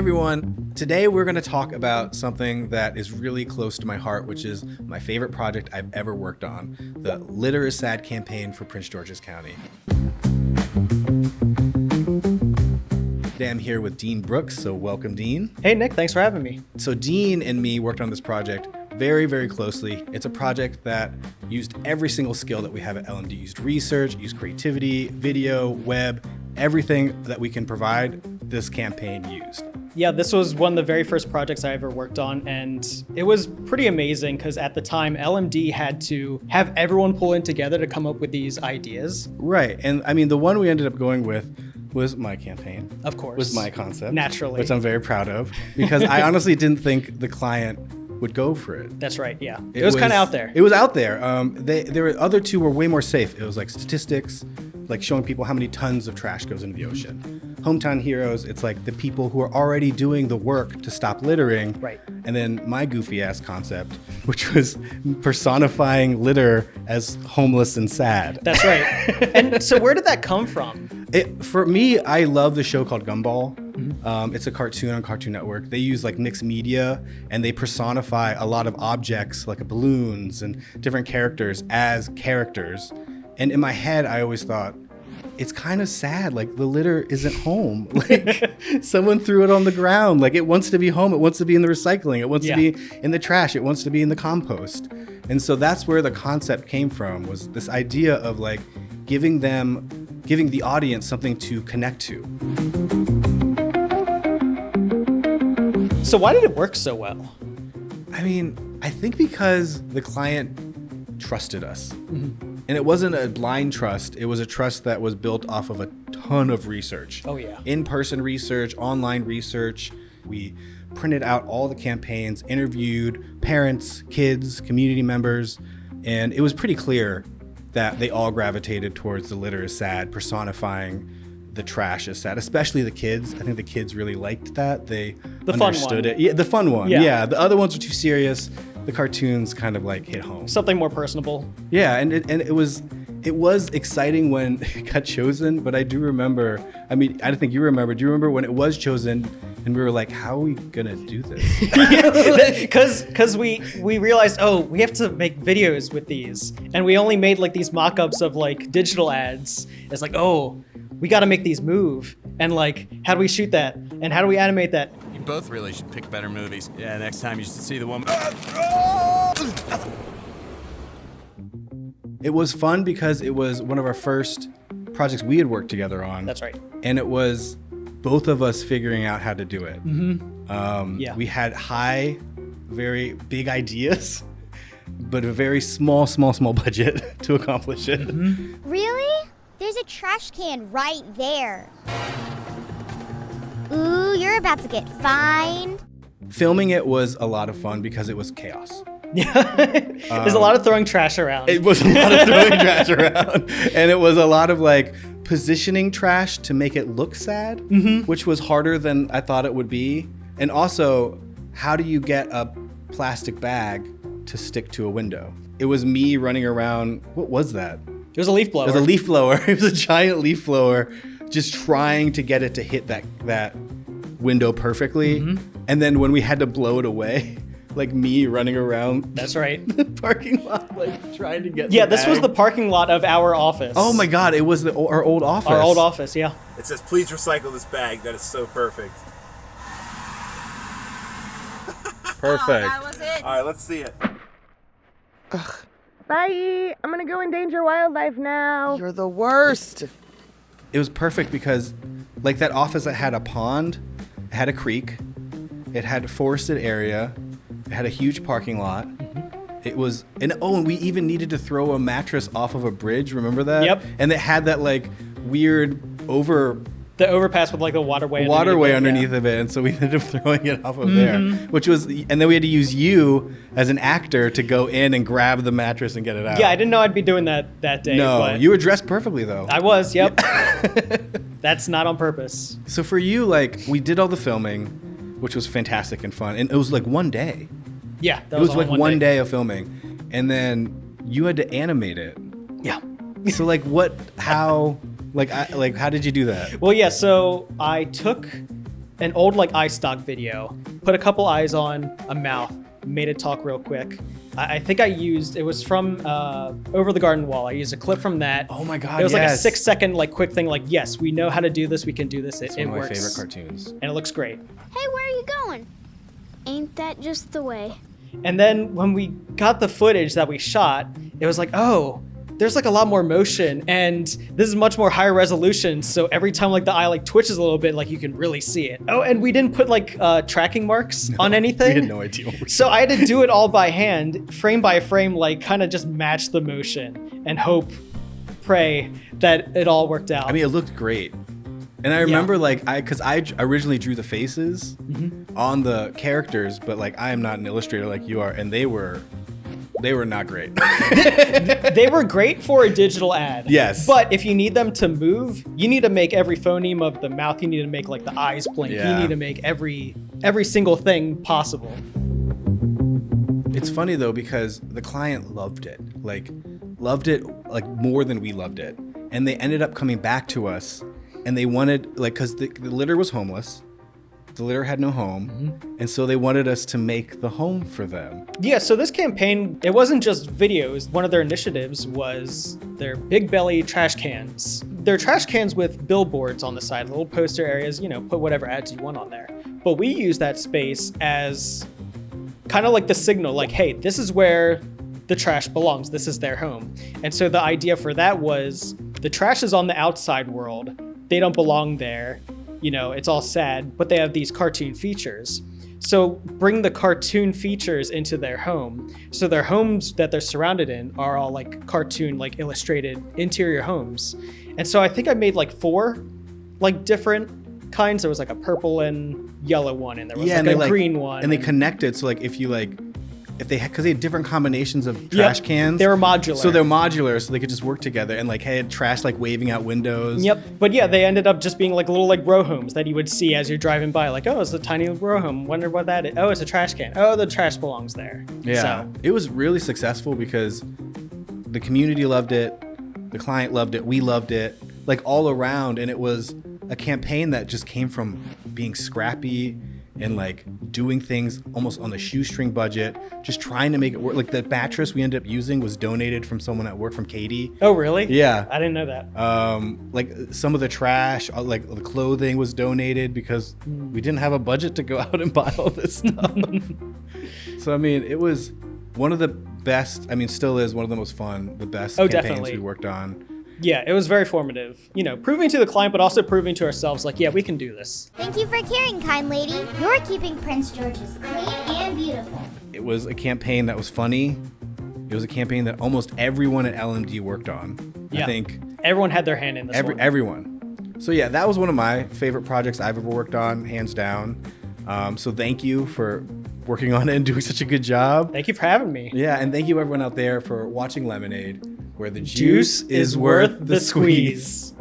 everyone. Today we're going to talk about something that is really close to my heart, which is my favorite project I've ever worked on, the Litter is Sad campaign for Prince George's County. Today I'm here with Dean Brooks, so welcome, Dean. Hey, Nick, thanks for having me. So Dean and me worked on this project very, very closely. It's a project that used every single skill that we have at LMD. Used research, used creativity, video, web, everything that we can provide, this campaign used. Yeah, this was one of the very first projects I ever worked on, and it was pretty amazing because at the time, LMD had to have everyone pull in together to come up with these ideas. Right, and I mean, the one we ended up going with was my campaign. Of course. Was my concept. Naturally. Which I'm very proud of, because I honestly didn't think the client would go for it. That's right, yeah. It was kind of out there. It was out there. There were other two were way more safe. It was like statistics, like showing people how many tons of trash goes into the ocean. Hometown Heroes, it's like the people who are already doing the work to stop littering. Right. And then my goofy ass concept, which was personifying litter as homeless and sad. That's right. And so where did that come from? For me, I love the show called Gumball. Mm-hmm. It's a cartoon on Cartoon Network. They use like mixed media and they personify a lot of objects like balloons and different characters as characters. And in my head, I always thought, it's kind of sad. Like the litter isn't home. Like someone threw it on the ground. Like it wants to be home. It wants to be in the recycling. It wants to be in the trash. It wants to be in the compost. And so that's where the concept came from, was this idea of like giving the audience something to connect to. So why did it work so well? I mean, I think because the client trusted us. Mm-hmm. And it wasn't a blind trust. It was a trust that was built off of a ton of research. Oh, yeah. In-person research, online research. We printed out all the campaigns, interviewed parents, kids, community members, and it was pretty clear that they all gravitated towards the litter is sad, personifying the trash is sad, especially the kids. I think the kids really liked that. They understood it. Yeah, the fun one. Yeah. The other ones were too serious. The cartoons kind of like hit home. Something more personable. Yeah, and it was exciting when it got chosen, but I do remember, I mean, I don't think you remember. Do you remember when it was chosen and we were like, how are we gonna do this? Because we realized, oh, we have to make videos with these. And we only made like these mock-ups of like digital ads. It's like, oh, we gotta make these move. And like, how do we shoot that? And how do we animate that? You both really should pick better movies. Yeah, next time you should see the one. It was fun because it was one of our first projects we had worked together on. That's right. And it was both of us figuring out how to do it. Mm-hmm. We had high, very big ideas, but a very small budget to accomplish it. Mm-hmm. Really? There's a trash can right there. Ooh, you're about to get fined. Filming it was a lot of fun because it was chaos. Yeah, there's a lot of throwing trash around. It was a lot of throwing trash around, and it was a lot of like positioning trash to make it look sad, mm-hmm. which was harder than I thought it would be. And also, how do you get a plastic bag to stick to a window? It was me running around. What was that? It was a leaf blower. It was a leaf blower. It was a giant leaf blower, just trying to get it to hit that window perfectly. Mm-hmm. And then when we had to blow it away, like me running around. That's right. The parking lot, like trying to get. Yeah, this was the parking lot of our office. Oh my God, it was our old office. Our old office, yeah. It says, "Please recycle this bag." That is so perfect. Perfect. Oh, that was it. All right, let's see it. Ugh. Bye. I'm gonna go endanger wildlife now. You're the worst. It was perfect because, like, that office that had a pond, it had a creek, it had a forested area, it had a huge parking lot. Mm-hmm. It was, and we even needed to throw a mattress off of a bridge. Remember that? Yep. And it had that like weird the overpass with like a waterway underneath of it, and so we ended up throwing it off of there, which was, and then we had to use you as an actor to go in and grab the mattress and get it out. Yeah, I didn't know I'd be doing that day. No, but you were dressed perfectly though. I was, yep. That's not on purpose. So for you, like, we did all the filming, which was fantastic and fun, and it was like one day. Yeah, it was like one day of filming, and then you had to animate it. Yeah. So like, how did you do that? Well, yeah, so I took an old like iStock video, put a couple eyes on, a mouth, made it talk real quick. I think it was from Over the Garden Wall. I used a clip from that. Oh my God, It was like a yes. 6-second like quick thing like, yes, we know how to do this, we can do this, it One of my works. favorite cartoons. And it looks great. Hey, where are you going? Ain't that just the way? And then when we got the footage that we shot, it was like, oh, there's like a lot more motion and this is much more higher resolution. So every time like the eye like twitches a little bit, like you can really see it. Oh, and we didn't put like tracking marks on anything. We had no idea what we So I had to do it all by hand, frame by frame, like kind of just match the motion and pray that it all worked out. I mean, it looked great. And I remember because I originally drew the faces on the characters, but like I am not an illustrator like you are, and they were not great. They were great for a digital ad. Yes. But if you need them to move, you need to make every phoneme of the mouth. You need to make like the eyes blink. Yeah. You need to make every single thing possible. It's funny though because the client loved it like more than we loved it, and they ended up coming back to us, and they wanted because the litter was homeless. The litter had no home, and so they wanted us to make the home for them. Yeah, so this campaign, it wasn't just videos. One of their initiatives was their big belly trash cans. They're trash cans with billboards on the side, little poster areas, put whatever ads you want on there. But we use that space as kind of like the signal, like, hey, this is where the trash belongs. This is their home. And so the idea for that was the trash is on the outside world. They don't belong there. It's all sad, but they have these cartoon features. So bring the cartoon features into their home. So their homes that they're surrounded in are all like cartoon, like illustrated interior homes. And so I think I made like 4 like different kinds. There was like a purple and yellow one, and there was like a green one. And they connected. So like because they had different combinations of trash cans. They were modular. So they're modular, so they could just work together, and like had trash like waving out windows. Yep. But yeah, they ended up just being like little like row homes that you would see as you're driving by. Like, oh, it's a tiny row home. Wonder what that is. Oh, it's a trash can. Oh, the trash belongs there. Yeah. So, It was really successful because the community loved it, the client loved it, we loved it, like all around, and it was a campaign that just came from being scrappy and like doing things almost on the shoestring budget, just trying to make it work. Like the mattress we ended up using was donated from someone at work, from Katie. oh, really? Yeah. I didn't know that. Like some of the trash, like the clothing was donated because we didn't have a budget to go out and buy all this stuff. So, I mean, it was one of the best, still is one of the most fun, the best campaigns definitely. we worked on. Yeah, it was very formative. Proving to the client, but also proving to ourselves, like, yeah, we can do this. Thank you for caring, kind lady. You're keeping Prince George's clean and beautiful. It was a campaign that was funny. It was a campaign that almost everyone at LMD worked on. Yeah. I think Everyone had their hand in this one. everyone. So yeah, that was one of my favorite projects I've ever worked on, hands down. So thank you for working on it and doing such a good job. Thank you for having me. Yeah, and thank you everyone out there for watching Lemonade, where the Juice is worth the squeeze.